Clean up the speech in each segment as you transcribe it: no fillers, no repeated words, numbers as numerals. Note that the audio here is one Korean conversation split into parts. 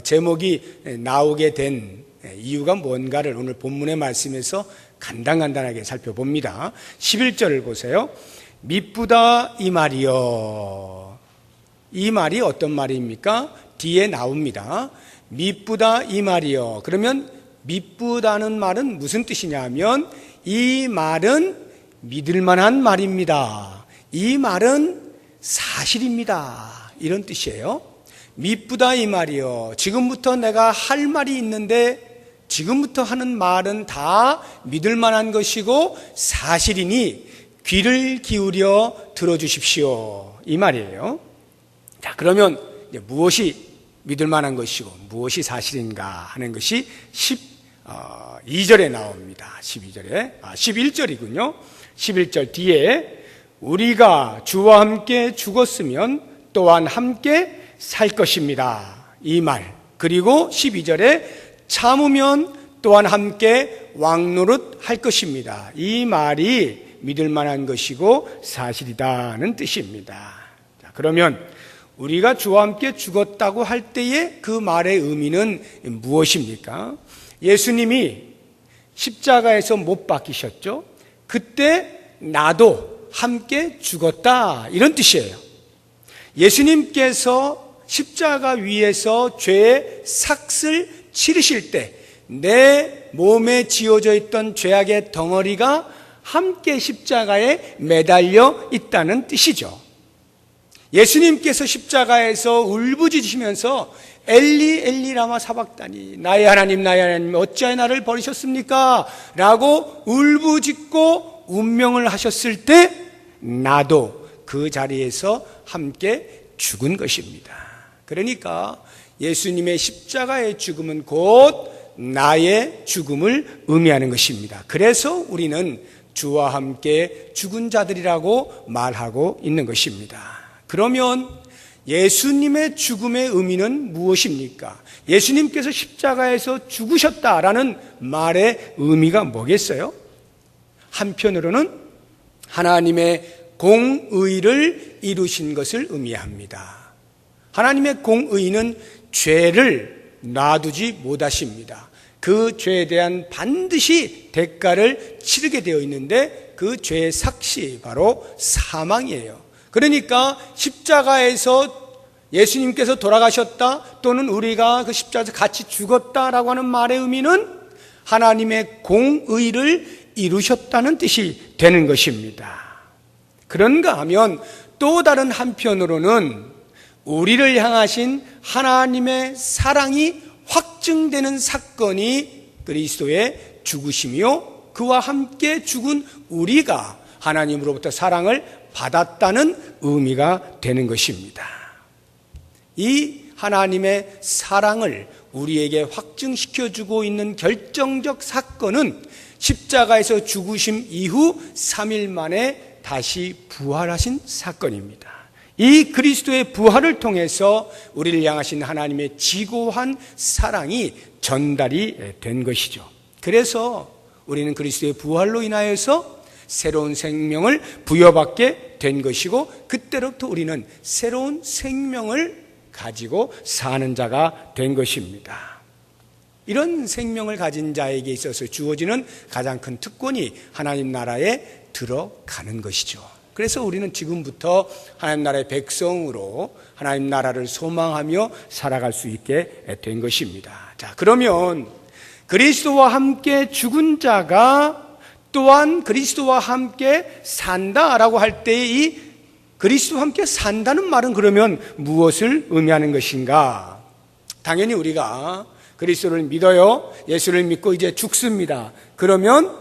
제목이 나오게 된 이유가 뭔가를 오늘 본문의 말씀에서 간단하게 살펴봅니다. 11절을 보세요. 미쁘다 이 말이여. 이 말이 어떤 말입니까? 뒤에 나옵니다. 미쁘다 이 말이여. 그러면 미쁘다는 말은 무슨 뜻이냐면 이 말은 믿을 만한 말입니다. 이 말은 사실입니다. 이런 뜻이에요. 미쁘다 이 말이요. 지금부터 내가 할 말이 있는데 지금부터 하는 말은 다 믿을 만한 것이고 사실이니 귀를 기울여 들어주십시오. 이 말이에요. 자, 그러면 이제 무엇이 믿을 만한 것이고 무엇이 사실인가 하는 것이 12절에 나옵니다. 11절이군요. 11절 뒤에 우리가 주와 함께 죽었으면 또한 함께 살 것입니다. 이 말. 그리고 12절에 참으면 또한 함께 왕노릇 할 것입니다. 이 말이 믿을 만한 것이고 사실이다는 뜻입니다. 자, 그러면 우리가 주와 함께 죽었다고 할 때의 그 말의 의미는 무엇입니까? 예수님이 십자가에서 못 박히셨죠? 그때 나도 함께 죽었다 이런 뜻이에요. 예수님께서 십자가 위에서 죄의 삭을 치르실 때 내 몸에 지어져 있던 죄악의 덩어리가 함께 십자가에 매달려 있다는 뜻이죠. 예수님께서 십자가에서 울부짖으시면서 엘리 엘리 라마 사박다니 나의 하나님 어찌하여 나를 버리셨습니까? 라고 울부짖고 운명을 하셨을 때 나도 그 자리에서 함께 죽은 것입니다. 그러니까 예수님의 십자가의 죽음은 곧 나의 죽음을 의미하는 것입니다. 그래서 우리는 주와 함께 죽은 자들이라고 말하고 있는 것입니다. 그러면 예수님의 죽음의 의미는 무엇입니까? 예수님께서 십자가에서 죽으셨다라는 말의 의미가 뭐겠어요? 한편으로는 하나님의 공의를 이루신 것을 의미합니다. 하나님의 공의는 죄를 놔두지 못하십니다. 그 죄에 대한 반드시 대가를 치르게 되어 있는데 그 죄의 삭시 바로 사망이에요. 그러니까 십자가에서 예수님께서 돌아가셨다 또는 우리가 그 십자가에서 같이 죽었다라고 하는 말의 의미는 하나님의 공의를 이루셨다는 뜻이 되는 것입니다. 그런가 하면 또 다른 한편으로는 우리를 향하신 하나님의 사랑이 확증되는 사건이 그리스도의 죽으심이요 그와 함께 죽은 우리가 하나님으로부터 사랑을 받았다는 의미가 되는 것입니다. 이 하나님의 사랑을 우리에게 확증시켜주고 있는 결정적 사건은 십자가에서 죽으심 이후 3일 만에 다시 부활하신 사건입니다. 이 그리스도의 부활을 통해서 우리를 향하신 하나님의 지고한 사랑이 전달이 된 것이죠. 그래서 우리는 그리스도의 부활로 인하여서 새로운 생명을 부여받게 된 것이고 그때로부터 우리는 새로운 생명을 가지고 사는 자가 된 것입니다. 이런 생명을 가진 자에게 있어서 주어지는 가장 큰 특권이 하나님 나라에 들어가는 것이죠. 그래서 우리는 지금부터 하나님 나라의 백성으로 하나님 나라를 소망하며 살아갈 수 있게 된 것입니다. 자, 그러면 그리스도와 함께 죽은 자가 또한 그리스도와 함께 산다라고 할 때 이 그리스도와 함께 산다는 말은 그러면 무엇을 의미하는 것인가? 당연히 우리가 그리스도를 믿어요. 예수를 믿고 이제 죽습니다. 그러면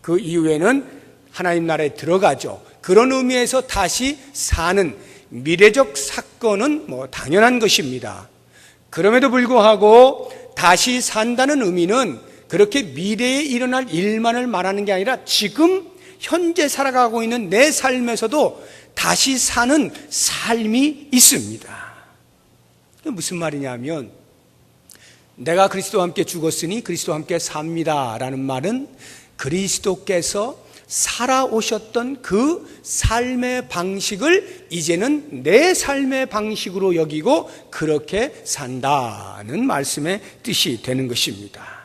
그 이후에는 하나님 나라에 들어가죠. 그런 의미에서 다시 사는 미래적 사건은 당연한 것입니다. 그럼에도 불구하고 다시 산다는 의미는 그렇게 미래에 일어날 일만을 말하는 게 아니라 지금 현재 살아가고 있는 내 삶에서도 다시 사는 삶이 있습니다. 무슨 말이냐면 내가 그리스도와 함께 죽었으니 그리스도와 함께 삽니다 라는 말은 그리스도께서 살아오셨던 그 삶의 방식을 이제는 내 삶의 방식으로 여기고 그렇게 산다는 말씀의 뜻이 되는 것입니다.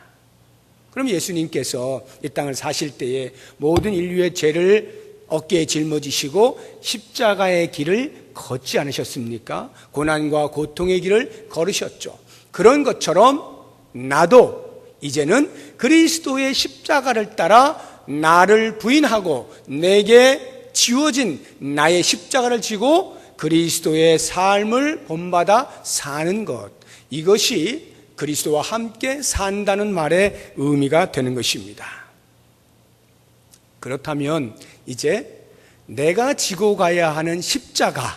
그럼 예수님께서 이 땅을 사실 때에 모든 인류의 죄를 어깨에 짊어지시고 십자가의 길을 걷지 않으셨습니까? 고난과 고통의 길을 걸으셨죠. 그런 것처럼 나도 이제는 그리스도의 십자가를 따라 나를 부인하고 내게 지워진 나의 십자가를 지고 그리스도의 삶을 본받아 사는 것, 이것이 그리스도와 함께 산다는 말의 의미가 되는 것입니다. 그렇다면 이제 내가 지고 가야 하는 십자가의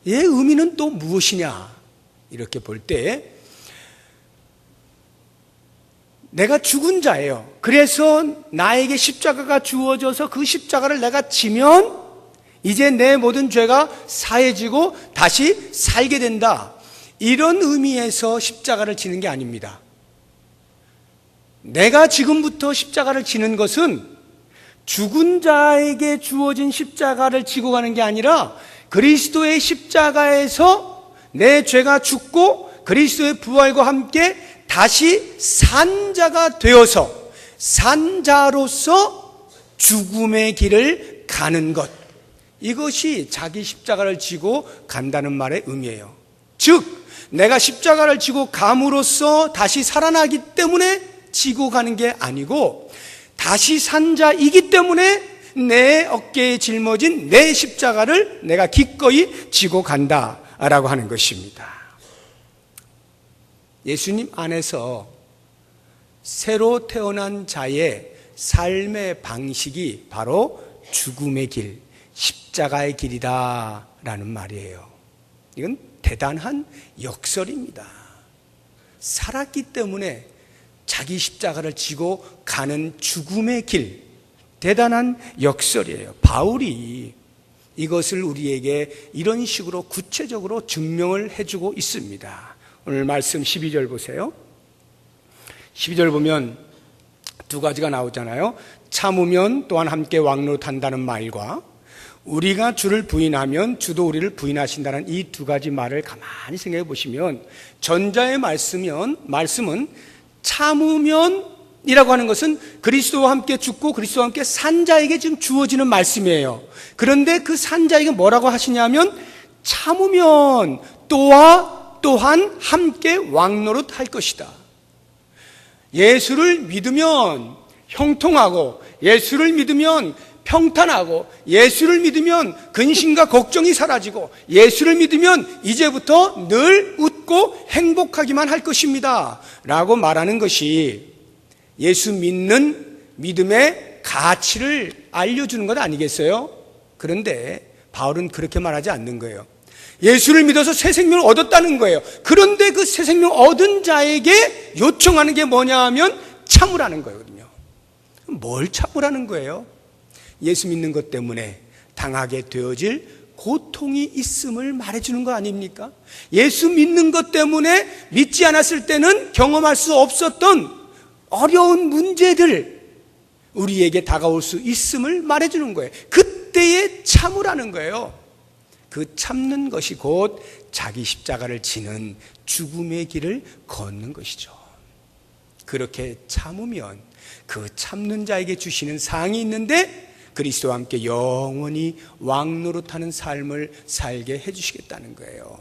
의미는 또 무엇이냐, 이렇게 볼 때 내가 죽은 자예요. 그래서 나에게 십자가가 주어져서 그 십자가를 내가 지면 이제 내 모든 죄가 사해지고 다시 살게 된다, 이런 의미에서 십자가를 지는 게 아닙니다. 내가 지금부터 십자가를 지는 것은 죽은 자에게 주어진 십자가를 지고 가는 게 아니라 그리스도의 십자가에서 내 죄가 죽고 그리스도의 부활과 함께 다시 산 자가 되어서 산 자로서 죽음의 길을 가는 것, 이것이 자기 십자가를 지고 간다는 말의 의미예요. 즉 내가 십자가를 지고 감으로써 다시 살아나기 때문에 지고 가는 게 아니고 다시 산 자이기 때문에 내 어깨에 짊어진 내 십자가를 내가 기꺼이 지고 간다라고 하는 것입니다. 예수님 안에서 새로 태어난 자의 삶의 방식이 바로 죽음의 길, 십자가의 길이다라는 말이에요. 이건 대단한 역설입니다. 살았기 때문에 자기 십자가를 지고 가는 죽음의 길, 대단한 역설이에요. 바울이 이것을 우리에게 이런 식으로 구체적으로 증명을 해주고 있습니다. 오늘 말씀 12절 보세요. 12절 보면 두 가지가 나오잖아요. 참으면 또한 함께 왕노릇한다는 말과 우리가 주를 부인하면 주도 우리를 부인하신다는 이 두 가지 말을 가만히 생각해 보시면 전자의 말씀은 참으면이라고 하는 것은 그리스도와 함께 죽고 그리스도와 함께 산 자에게 지금 주어지는 말씀이에요. 그런데 그 산 자에게 뭐라고 하시냐면 참으면 또한 함께 왕노릇 할 것이다. 예수를 믿으면 형통하고 예수를 믿으면 평탄하고 예수를 믿으면 근심과 걱정이 사라지고 예수를 믿으면 이제부터 늘 웃고 행복하기만 할 것입니다 라고 말하는 것이 예수 믿는 믿음의 가치를 알려주는 것 아니겠어요? 그런데 바울은 그렇게 말하지 않는 거예요. 예수를 믿어서 새 생명을 얻었다는 거예요. 그런데 그 새 생명 얻은 자에게 요청하는 게 뭐냐 하면 참으라는 거거든요. 뭘 참으라는 거예요? 예수 믿는 것 때문에 당하게 되어질 고통이 있음을 말해주는 거 아닙니까? 예수 믿는 것 때문에 믿지 않았을 때는 경험할 수 없었던 어려운 문제들 우리에게 다가올 수 있음을 말해주는 거예요. 그때에 참으라는 거예요. 그 참는 것이 곧 자기 십자가를 지는 죽음의 길을 걷는 것이죠. 그렇게 참으면 그 참는 자에게 주시는 상이 있는데 그리스도와 함께 영원히 왕노릇하는 삶을 살게 해주시겠다는 거예요.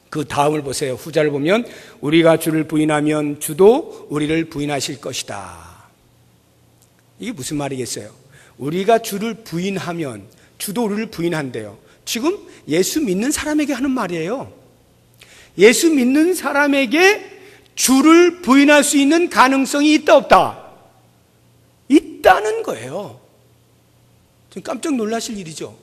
그 다음을 보세요. 후자를 보면 우리가 주를 부인하면 주도 우리를 부인하실 것이다. 이게 무슨 말이겠어요? 우리가 주를 부인하면 주도 우리를 부인한대요. 지금 예수 믿는 사람에게 하는 말이에요. 예수 믿는 사람에게 주를 부인할 수 있는 가능성이 있다 없다? 있다는 거예요. 좀 깜짝 놀라실 일이죠.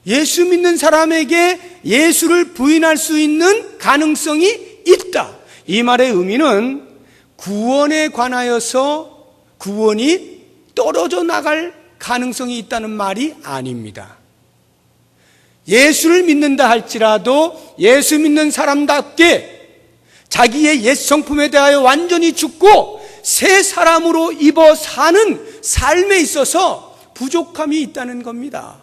예수 믿는 사람에게 예수를 부인할 수 있는 가능성이 있다. 이 말의 의미는 구원에 관하여서 구원이 떨어져 나갈 가능성이 있다는 말이 아닙니다. 예수를 믿는다 할지라도 예수 믿는 사람답게 자기의 옛 성품에 대하여 완전히 죽고 새 사람으로 입어 사는 삶에 있어서 부족함이 있다는 겁니다.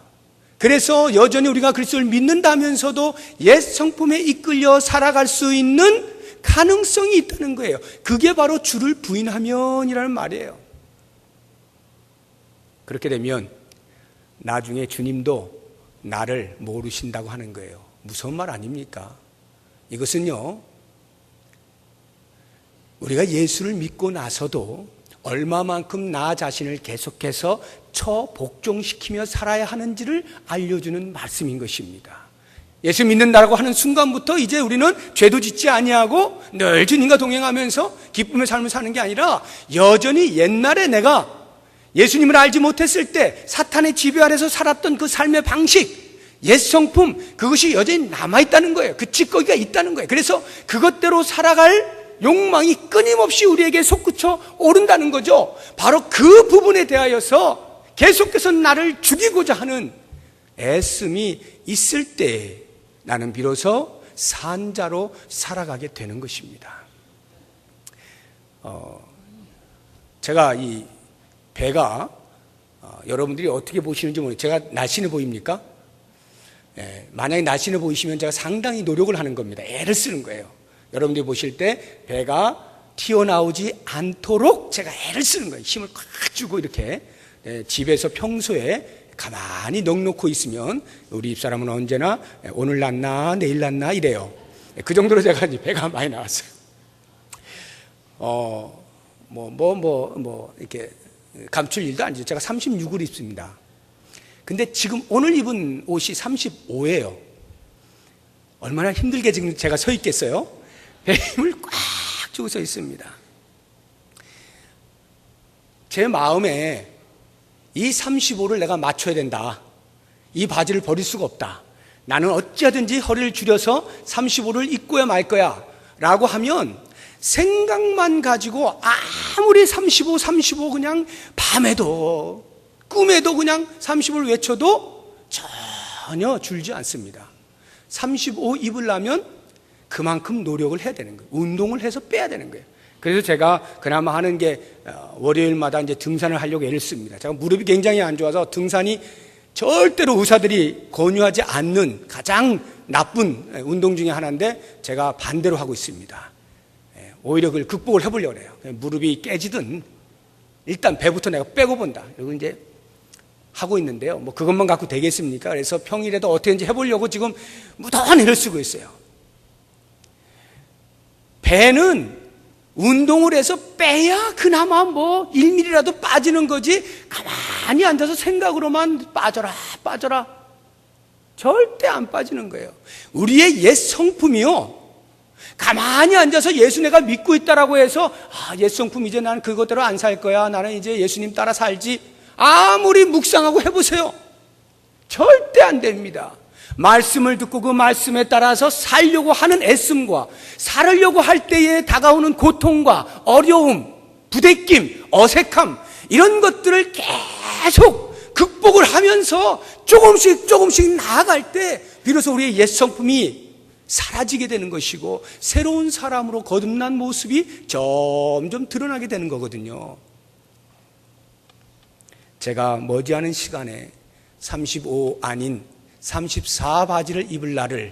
그래서 여전히 우리가 그리스도를 믿는다면서도 옛 성품에 이끌려 살아갈 수 있는 가능성이 있다는 거예요. 그게 바로 주를 부인하면이라는 말이에요. 그렇게 되면 나중에 주님도 나를 모르신다고 하는 거예요. 무서운 말 아닙니까? 이것은요, 우리가 예수를 믿고 나서도 얼마만큼 나 자신을 계속해서 처복종시키며 살아야 하는지를 알려주는 말씀인 것입니다. 예수 믿는다고 하는 순간부터 이제 우리는 죄도 짓지 아니하고 늘 주님과 동행하면서 기쁨의 삶을 사는 게 아니라 여전히 옛날에 내가 예수님을 알지 못했을 때 사탄의 지배 아래서 살았던 그 삶의 방식, 옛 성품, 그것이 여전히 남아있다는 거예요. 그 찌꺼기가 있다는 거예요. 그래서 그것대로 살아갈 욕망이 끊임없이 우리에게 솟구쳐 오른다는 거죠. 바로 그 부분에 대하여서 계속해서 나를 죽이고자 하는 애씀이 있을 때 나는 비로소 산자로 살아가게 되는 것입니다. 제가 이 배가 여러분들이 어떻게 보시는지 모르겠어요. 제가 날씬해 보입니까? 만약에 날씬해 보이시면 제가 상당히 노력을 하는 겁니다. 애를 쓰는 거예요. 여러분들이 보실 때 배가 튀어나오지 않도록 제가 애를 쓰는 거예요. 힘을 꽉 주고 이렇게. 집에서 평소에 가만히 넋놓고 있으면 우리 집사람은 언제나 오늘 났나 내일 났나 이래요. 그 정도로 제가 이제 배가 많이 나왔어요. 이렇게 감출 일도 아니죠. 제가 36을 입습니다. 근데 지금 오늘 입은 옷이 35예요. 얼마나 힘들게 지금 제가 서 있겠어요? 배에 힘을 꽉 주고 서 있습니다. 제 마음에 이 35를 내가 맞춰야 된다. 이 바지를 버릴 수가 없다. 나는 어찌하든지 허리를 줄여서 35를 입고야 말 거야 라고 하면 생각만 가지고 아무리 35 그냥 밤에도 꿈에도 그냥 30을 외쳐도 전혀 줄지 않습니다. 35 입으려면 그만큼 노력을 해야 되는 거예요. 운동을 해서 빼야 되는 거예요. 그래서 제가 그나마 하는 게 월요일마다 이제 등산을 하려고 애를 씁니다. 제가 무릎이 굉장히 안 좋아서 등산이 절대로 의사들이 권유하지 않는 가장 나쁜 운동 중에 하나인데 제가 반대로 하고 있습니다. 오히려 그걸 극복을 해보려고 해요. 무릎이 깨지든 일단 배부터 내가 빼고 본다. 그리고 이제 하고 있는데요. 뭐 그것만 갖고 되겠습니까? 그래서 평일에도 어떻게든지 해보려고 지금 무더한 애를 쓰고 있어요. 배는 운동을 해서 빼야 그나마 뭐 1mm라도 빠지는 거지 가만히 앉아서 생각으로만 빠져라 절대 안 빠지는 거예요. 우리의 옛 성품이요, 가만히 앉아서 예수 내가 믿고 있다라고 해서 옛 성품 이제 나는 그것대로 안 살 거야, 나는 이제 예수님 따라 살지, 아무리 묵상하고 해보세요. 절대 안 됩니다. 말씀을 듣고 그 말씀에 따라서 살려고 하는 애씀과 살으려고 할 때에 다가오는 고통과 어려움, 부대낌, 어색함, 이런 것들을 계속 극복을 하면서 조금씩 나아갈 때 비로소 우리의 옛 성품이 사라지게 되는 것이고 새로운 사람으로 거듭난 모습이 점점 드러나게 되는 거거든요. 제가 머지않은 시간에 35 아닌 34 바지를 입을 날을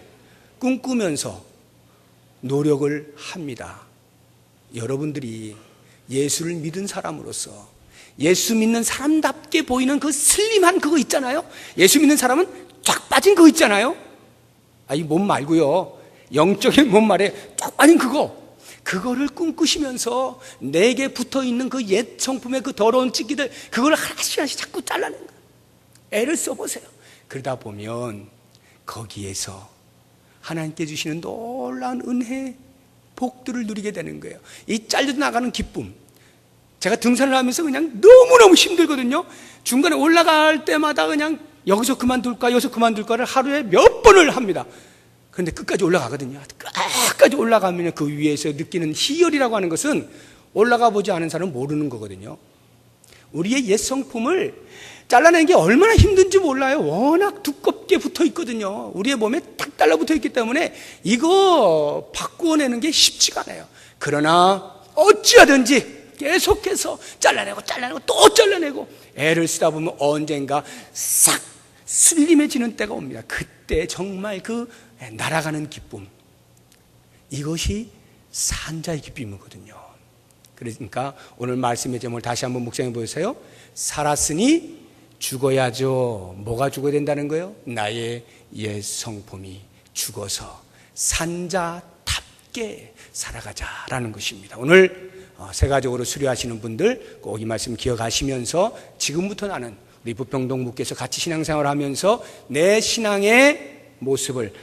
꿈꾸면서 노력을 합니다. 여러분들이 예수를 믿은 사람으로서 예수 믿는 사람답게 보이는 그 슬림한 그거 있잖아요. 예수 믿는 사람은 쫙 빠진 그거 있잖아요. 이 몸 말고요, 영적인 몸 말에 쫙 빠진 그거를 꿈꾸시면서 내게 붙어있는 그 옛 성품의 그 더러운 찌기들, 그걸 하나씩 자꾸 잘라내는 거예요. 애를 써보세요. 그러다 보면 거기에서 하나님께 주시는 놀라운 은혜, 복들을 누리게 되는 거예요. 이 잘려나가는 기쁨. 제가 등산을 하면서 그냥 너무너무 힘들거든요. 중간에 올라갈 때마다 그냥 여기서 그만둘까를 하루에 몇 번을 합니다. 그런데 끝까지 올라가거든요. 끝까지 올라가면 그 위에서 느끼는 희열이라고 하는 것은 올라가 보지 않은 사람은 모르는 거거든요. 우리의 옛 성품을 잘라내는 게 얼마나 힘든지 몰라요. 워낙 두껍게 붙어 있거든요. 우리의 몸에 딱 달라붙어 있기 때문에 이거 바꾸어내는 게 쉽지가 않아요. 그러나 어찌하든지 계속해서 잘라내고 또 잘라내고 애를 쓰다 보면 언젠가 싹 슬림해지는 때가 옵니다. 그때 정말 그 날아가는 기쁨, 이것이 산자의 기쁨이거든요. 그러니까 오늘 말씀의 제목을 다시 한번 묵상해 보세요. 살았으니 죽어야죠. 뭐가 죽어야 된다는 거예요? 나의 옛 성품이 죽어서 산자답게 살아가자라는 것입니다. 오늘 세가적으로 수료하시는 분들 꼭 이 말씀 기억하시면서 지금부터 나는 우리 부평동무께서 같이 신앙생활을 하면서 내 신앙의 모습을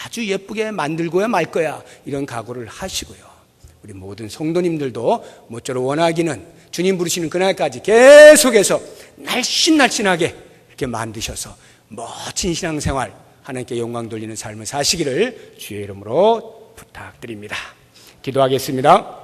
아주 예쁘게 만들고야 말 거야, 이런 각오를 하시고요. 우리 모든 성도님들도 모쪼록 원하기는 주님 부르시는 그날까지 계속해서 날씬날씬하게 이렇게 만드셔서 멋진 신앙생활, 하나님께 영광 돌리는 삶을 사시기를 주의 이름으로 부탁드립니다. 기도하겠습니다.